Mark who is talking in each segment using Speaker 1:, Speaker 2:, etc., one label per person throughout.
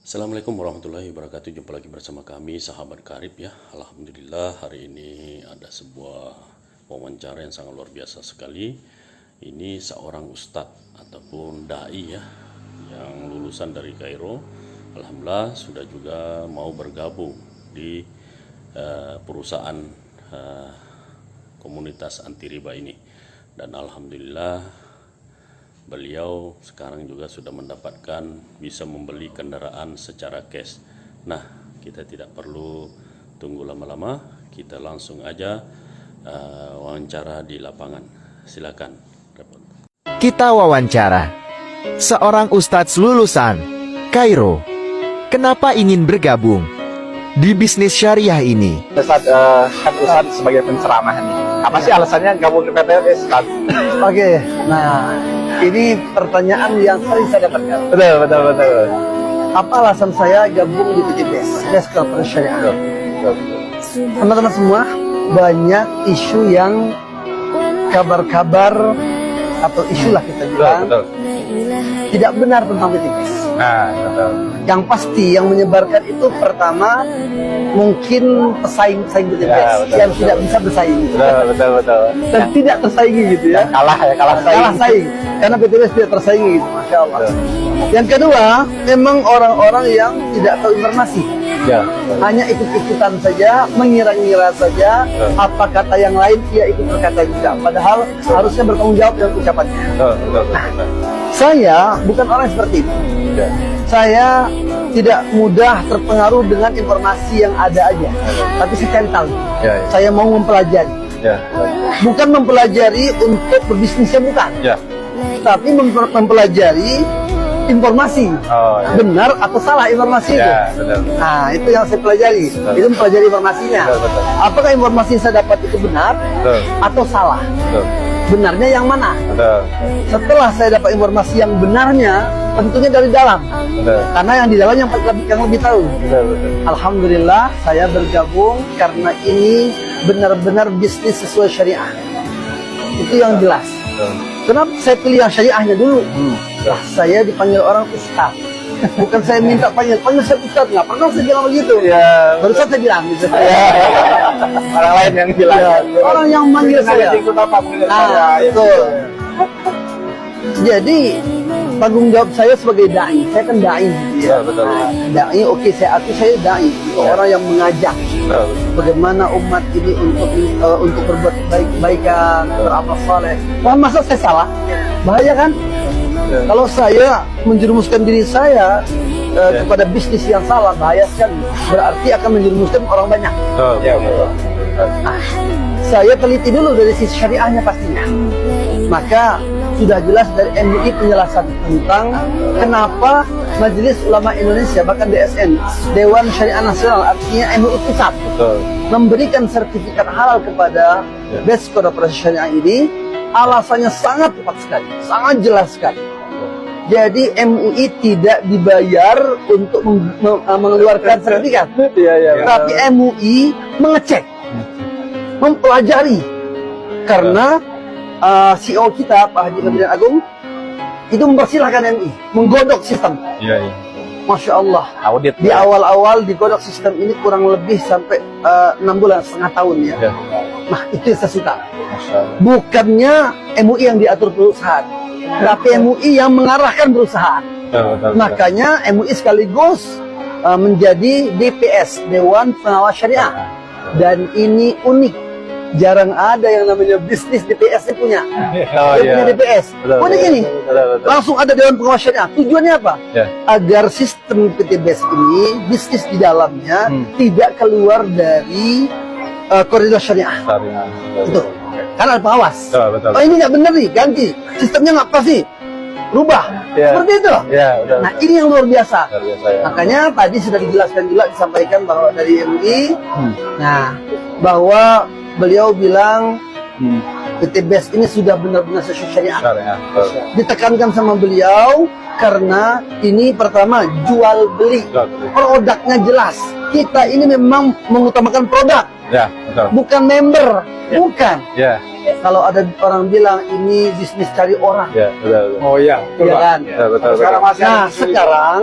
Speaker 1: Assalamualaikum warahmatullahi wabarakatuh. Jumpa lagi bersama kami sahabat karib ya. Alhamdulillah hari ini ada sebuah wawancara yang sangat luar biasa sekali. Ini seorang ustadz ataupun dai ya, yang lulusan dari Kairo. Alhamdulillah sudah juga mau bergabung di perusahaan komunitas anti riba ini. Dan alhamdulillah beliau sekarang juga sudah mendapatkan bisa membeli kendaraan secara cash. Nah, kita tidak perlu tunggu lama-lama, kita langsung aja wawancara di lapangan. Silakan.
Speaker 2: Kita wawancara seorang ustadz lulusan Kairo. Kenapa ingin bergabung di bisnis syariah ini?
Speaker 3: Ustadz sebagai penceramah nih. Apa sih alasannya gabung ke PTBS, Ustadz?
Speaker 4: Oke, nah ini pertanyaan yang sering saya dapatkan.
Speaker 3: Betul.
Speaker 4: Apa alasan saya gabung di PTBS, Best Corporate Syariah? Teman-teman semua, banyak isu yang kabar-kabar atau isu lah kita bilang tidak benar tentang PTBS.
Speaker 3: Nah, betul.
Speaker 4: Yang pasti yang menyebarkan itu pertama mungkin pesaing PTBS yang tidak bisa bersaing.
Speaker 3: Betul.
Speaker 4: Dan tidak tersaingi gitu ya. Kalah saing. Karena PTBS tidak tersaingi gitu, Masya Allah. Yang kedua, memang orang-orang yang tidak tahu informasi.
Speaker 3: Ya.
Speaker 4: Hanya ikut-ikutan saja, mengira-ngira saja, apa kata yang lain, ia ikut berkata juga. Padahal harusnya bertanggung jawab dengan ucapannya.
Speaker 3: Betul.
Speaker 4: Saya bukan orang seperti itu.
Speaker 3: Ya.
Speaker 4: Saya tidak mudah terpengaruh dengan informasi yang ada aja. Tapi saya cari tahu.
Speaker 3: Ya.
Speaker 4: Saya mau mempelajari.
Speaker 3: Ya.
Speaker 4: Bukan mempelajari untuk berbisnisnya, bukan.
Speaker 3: Ya.
Speaker 4: Tapi mempelajari informasi,
Speaker 3: Ya.
Speaker 4: benar atau salah informasi itu.
Speaker 3: Ya, betul.
Speaker 4: Nah, itu yang saya pelajari. Itu mempelajari informasinya.
Speaker 3: Betul.
Speaker 4: Apakah informasi yang saya dapat itu benar
Speaker 3: Betul.
Speaker 4: atau salah?
Speaker 3: Betul.
Speaker 4: Benarnya yang mana?
Speaker 3: Betul.
Speaker 4: Setelah saya dapat informasi yang benarnya, tentunya dari dalam.
Speaker 3: Betul.
Speaker 4: Karena yang di dalam yang lebih tahu.
Speaker 3: Betul.
Speaker 4: Alhamdulillah saya bergabung karena ini benar-benar bisnis sesuai syariah. Itu yang jelas.
Speaker 3: Betul.
Speaker 4: Kenapa saya pilih yang syariahnya dulu? Lah, saya dipanggil orang ustaz. Bukan saya minta panggil saya ustaz. Nggak pernah saya bilang begitu.
Speaker 3: Ya.
Speaker 4: Barusan saya bilang gitu.
Speaker 3: Orang lain yang bilang.
Speaker 4: Ya, orang yang manggil saya. Betul. Jadi tanggung jawab saya sebagai dai. Saya kan dai.
Speaker 3: Ya, betul.
Speaker 4: Dai, oke, saya dai. Itu orang yang mengajak bagaimana umat ini untuk berbuat kebaikan, beramal saleh. Wah, masa saya salah? Bahaya kan?
Speaker 3: Ya.
Speaker 4: Kalau saya menjerumuskan diri saya kepada bisnis yang salah, bahaya sekali. Berarti akan menjerumuskan orang banyak.
Speaker 3: Betul.
Speaker 4: Nah, saya teliti dulu dari sisi syariahnya pastinya. Maka sudah jelas dari MUI penjelasan tentang kenapa Majelis Ulama Indonesia, bahkan DSN, Dewan Syariah Nasional, artinya MUI pusat, memberikan sertifikat halal kepada Best Corporate Syariah ini. Alasannya sangat tepat sekali, sangat jelas sekali. Jadi MUI tidak dibayar untuk mengeluarkan sertifikat, tapi MUI mengecek, mempelajari, karena CEO kita Pak Haji Kemudian Agung itu mempersilahkan MUI menggodok sistem.
Speaker 3: Iya.
Speaker 4: Masya Allah.
Speaker 3: Audit.
Speaker 4: Di awal-awal digodok sistem ini kurang lebih sampai 6 bulan, setengah tahun ya.
Speaker 3: Ya.
Speaker 4: Nah, itu yang saya suka.
Speaker 3: Masya Allah.
Speaker 4: Bukannya MUI yang diatur perusahaan, tapi MUI yang mengarahkan perusahaan.
Speaker 3: Betul.
Speaker 4: Makanya MUI sekaligus menjadi DPS, Dewan Pengawas Syariah. Dan ini unik. Jarang ada yang namanya bisnis DPS yang punya. Punya DPS. Unik ini.
Speaker 3: Betul.
Speaker 4: Langsung ada Dewan Pengawas Syariah. Tujuannya apa?
Speaker 3: Ya.
Speaker 4: Agar sistem PTBS ini, bisnis di dalamnya tidak keluar dari koridor syariah. Itu. Karena ada pengawas.
Speaker 3: Betul.
Speaker 4: Oh, ini nggak benar nih, ganti. Sistemnya nggak pas nih. Rubah.
Speaker 3: Ya.
Speaker 4: Seperti itu loh.
Speaker 3: Ya, betul.
Speaker 4: Nah, ini yang luar biasa.
Speaker 3: Luar biasa, ya.
Speaker 4: Makanya tadi sudah dijelaskan juga, disampaikan bahwa dari MUI, nah, bahwa beliau bilang PTBS ini sudah benar-benar sesuai syariah. Ditekankan sama beliau karena ini pertama jual beli, produknya jelas. Kita ini memang mengutamakan produk,
Speaker 3: Ya, betul.
Speaker 4: bukan member, bukan.
Speaker 3: Ya,
Speaker 4: Kalau ada orang bilang ini bisnis cari orang,
Speaker 3: ya, betul.
Speaker 5: Oh iya, betul
Speaker 4: ya
Speaker 5: Pak.
Speaker 4: kan?
Speaker 3: Ya, betul.
Speaker 5: Sekarang masih
Speaker 4: Nah,
Speaker 5: ada isu
Speaker 4: sekarang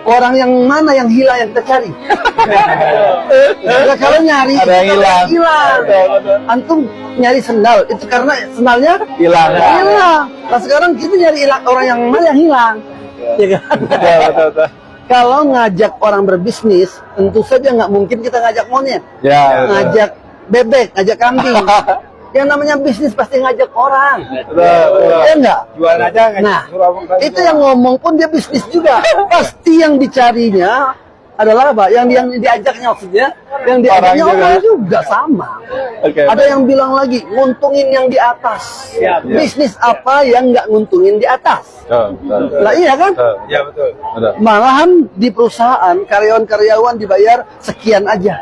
Speaker 4: orang yang mana yang hilang yang kita cari? Nah, kalau nyari
Speaker 3: Ada yang hilang.
Speaker 4: Antum nyari sendal itu karena sendalnya
Speaker 3: Hilang.
Speaker 4: hilang. Nah, sekarang kita nyari orang yang mana yang hilang, ya kan?
Speaker 3: Betul.
Speaker 4: Kalau ngajak orang berbisnis, tentu saja nggak mungkin kita ngajak monyet,
Speaker 3: Ya,
Speaker 4: ngajak bebek, ngajak kambing. Yang namanya bisnis pasti ngajak orang, ya enggak?
Speaker 5: jualan aja nggak
Speaker 4: Nah,
Speaker 5: suruh abang tadi.
Speaker 4: itu yang ngomong pun dia bisnis juga. Pasti yang dicarinya adalah apa? Yang diajaknya maksudnya, yang diajaknya
Speaker 3: Orang juga.
Speaker 4: orang juga sama.
Speaker 3: Oke.
Speaker 4: Ada yang bilang lagi, nguntungin yang di atas.
Speaker 5: Iya.
Speaker 4: Bisnis apa yang nggak nguntungin di atas?
Speaker 3: Betul.
Speaker 4: Lah iya kan?
Speaker 5: Ya betul.
Speaker 4: Malahan di perusahaan karyawan-karyawan dibayar sekian aja.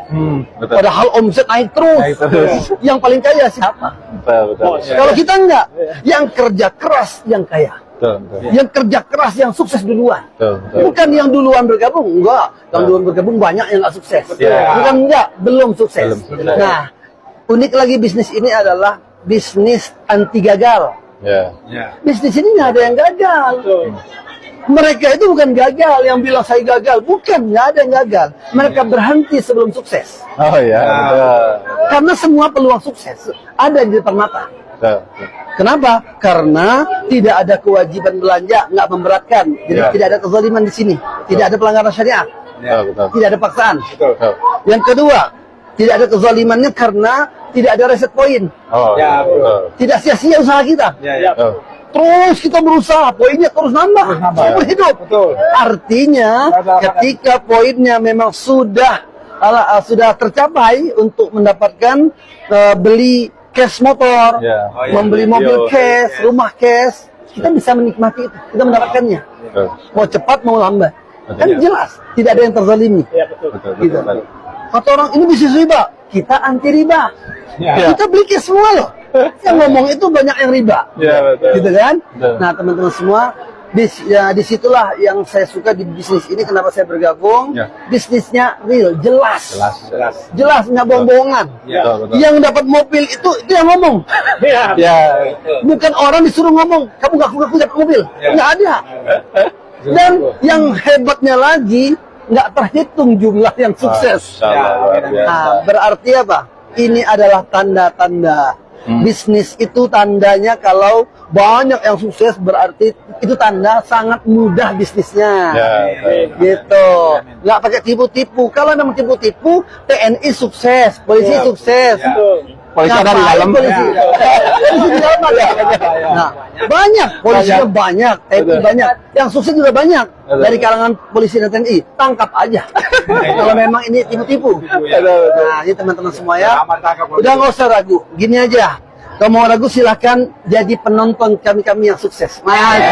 Speaker 3: Betul.
Speaker 4: Padahal omset naik terus.
Speaker 3: Naik terus.
Speaker 4: Yang paling kaya siapa?
Speaker 3: Betul.
Speaker 4: Kalau kita enggak, yang kerja keras yang kaya.
Speaker 3: Betul.
Speaker 4: Yang kerja keras yang sukses duluan.
Speaker 3: Betul.
Speaker 4: Bukan yang duluan bergabung, enggak. Yang duluan bergabung banyak yang enggak sukses.
Speaker 3: Ya.
Speaker 4: Bukan enggak, belum sukses.
Speaker 3: Belum sukses.
Speaker 4: Nah, unik lagi bisnis ini adalah bisnis anti gagal.
Speaker 3: Ya.
Speaker 5: Ya.
Speaker 4: Bisnis ini nggak ada yang gagal. Mereka itu bukan gagal yang bilang saya gagal, bukan, nggak ada yang gagal. Mereka berhenti sebelum sukses.
Speaker 3: Oh ya. Betul.
Speaker 4: Karena semua peluang sukses ada di depan mata.
Speaker 3: Betul.
Speaker 4: Kenapa? Karena tidak ada kewajiban belanja, nggak memberatkan. Jadi
Speaker 3: Ya.
Speaker 4: tidak ada kezaliman di sini, tidak ada pelanggaran syariat,
Speaker 3: Betul.
Speaker 4: tidak ada paksaan.
Speaker 3: Betul.
Speaker 4: Yang kedua, tidak ada kezalimannya karena tidak ada reset poin,
Speaker 3: Oh.
Speaker 5: Ya,
Speaker 3: Betul.
Speaker 4: tidak sia-sia usaha kita.
Speaker 5: Ya.
Speaker 3: Betul.
Speaker 4: Terus kita berusaha, poinnya terus nambah, seumur hidup.
Speaker 5: Betul.
Speaker 4: Artinya, ketika poinnya memang sudah tercapai untuk mendapatkan beli cash motor,
Speaker 3: Ya.
Speaker 4: membeli mobil cash, rumah cash, kita bisa menikmati itu, kita mendapatkannya.
Speaker 3: Betul.
Speaker 4: Mau cepat mau lambat, kan
Speaker 3: Betul.
Speaker 4: jelas tidak ada yang terzalimi.
Speaker 3: Betul.
Speaker 4: Gitu.
Speaker 3: Betul.
Speaker 4: Kata orang ini bisnis riba, kita anti riba.
Speaker 3: Ya.
Speaker 4: Kita beli cash semua loh. Yang ngomong itu banyak yang riba.
Speaker 3: Ya, betul.
Speaker 4: Gitu kan?
Speaker 3: Betul.
Speaker 4: Nah, teman-teman semua, disitulah yang saya suka di bisnis ini. Kenapa saya bergabung?
Speaker 3: Ya.
Speaker 4: Bisnisnya real, jelas.
Speaker 3: Jelas.
Speaker 4: Jelas, nggak bohong-bohongan.
Speaker 3: Betul. Betul.
Speaker 4: Yang dapat mobil itu yang ngomong.
Speaker 3: Ya.
Speaker 4: Bukan orang disuruh ngomong, kamu ngaku-ngaku dapat mobil. Nggak ada. Dan yang hebatnya lagi, nggak terhitung jumlah yang sukses.
Speaker 3: Masya Allah, luar biasa.
Speaker 4: Nah, berarti apa? Ini adalah tanda-tanda. Bisnis itu tandanya kalau banyak yang sukses berarti itu tanda sangat mudah bisnisnya.
Speaker 3: Ya.
Speaker 4: Gitu. Nggak pakai tipu-tipu. Kalau memang tipu-tipu, TNI sukses, polisi sukses.
Speaker 3: Polisi ada di
Speaker 4: Ngapain
Speaker 3: dalam.
Speaker 4: polisi? Polisi di dalam ada. Nah, banyak polisinya banyak, TNI banyak, yang sukses juga banyak dari kalangan polisi dan TNI. Tangkap aja. Kalau memang ini tipu-tipu. Nah, ini teman-teman semua ya. Udah nggak usah ragu. Gini aja. Kalau mau ragu silahkan jadi penonton kami-kami yang sukses. Masya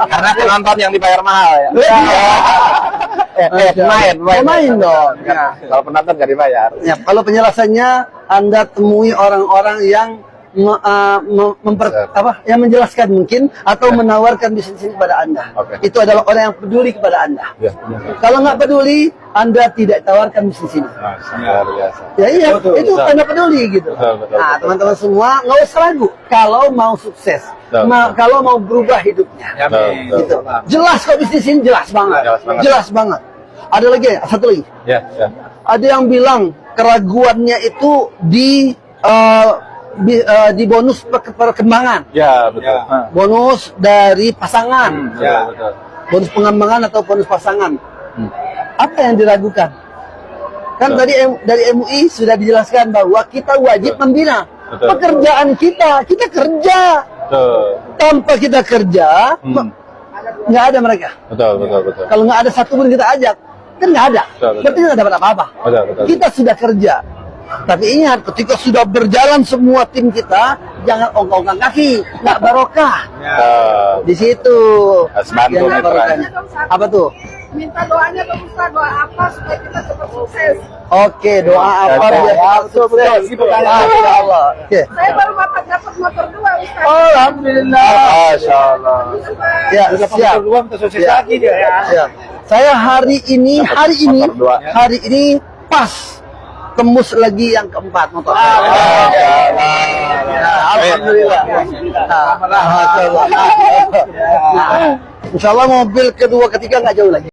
Speaker 3: Karena penonton yang dibayar mahal ya.
Speaker 4: Main dong. Nah,
Speaker 3: Kalau penonton nggak dibayar.
Speaker 4: ya, kalau penjelasannya Anda temui orang-orang yang yang menjelaskan mungkin atau menawarkan bisnis ini kepada Anda.
Speaker 3: Oke.
Speaker 4: Itu adalah orang yang peduli kepada Anda.
Speaker 3: Ya.
Speaker 4: Kalau nggak peduli, Anda tidak tawarkan bisnis ini.
Speaker 3: Luar biasa.
Speaker 4: Ya iya, itu Anda peduli gitu.
Speaker 3: Betul.
Speaker 4: Nah, teman-teman semua nggak usah ragu kalau mau sukses,
Speaker 3: Betul.
Speaker 4: kalau mau berubah hidupnya.
Speaker 3: Betul.
Speaker 4: Gitu. Jelas kok bisnis ini jelas banget.
Speaker 3: Jelas banget.
Speaker 4: Jelas banget. Ada lagi, satu lagi.
Speaker 3: Ya.
Speaker 4: Ada yang bilang keraguannya itu di bonus perkembangan,
Speaker 3: Ya, betul.
Speaker 4: bonus dari pasangan,
Speaker 3: Ya, betul.
Speaker 4: bonus pengembangan atau bonus pasangan. Apa yang diragukan? Kan tadi dari MUI sudah dijelaskan bahwa kita wajib membina
Speaker 3: Betul.
Speaker 4: pekerjaan kita kerja.
Speaker 3: Betul.
Speaker 4: Tanpa kita kerja, nggak ada mereka.
Speaker 3: Betul.
Speaker 4: Kalau nggak ada satu pun kita ajak, kan nggak ada.
Speaker 3: Betul.
Speaker 4: Berarti nggak dapat apa-apa.
Speaker 3: Betul.
Speaker 4: Kita sudah kerja. Tapi ingat, ketika sudah berjalan semua tim kita, jangan ongkang-ongkang kaki, nggak barokah. Di situ.
Speaker 3: Harus bantu
Speaker 4: yang nggak
Speaker 3: mitra.
Speaker 4: barokahnya. Apa tuh?
Speaker 6: Minta doanya ke Ustaz, doa apa supaya kita cepat sukses.
Speaker 4: Oke, doa apa
Speaker 3: Oke.
Speaker 4: biar kita sukses? Masya Allah. Oke.
Speaker 6: Saya baru dapat motor 2, Ustaz.
Speaker 4: Alhamdulillah.
Speaker 3: Masya Allah.
Speaker 4: Ya, siap. Ya.
Speaker 5: lagi dia ya.
Speaker 4: Ya. Saya hari ini
Speaker 3: motor dua.
Speaker 4: pas tembus lagi yang keempat motor. Alhamdulillah. Insya Allah mobil kedua ketiga nggak jauh lagi.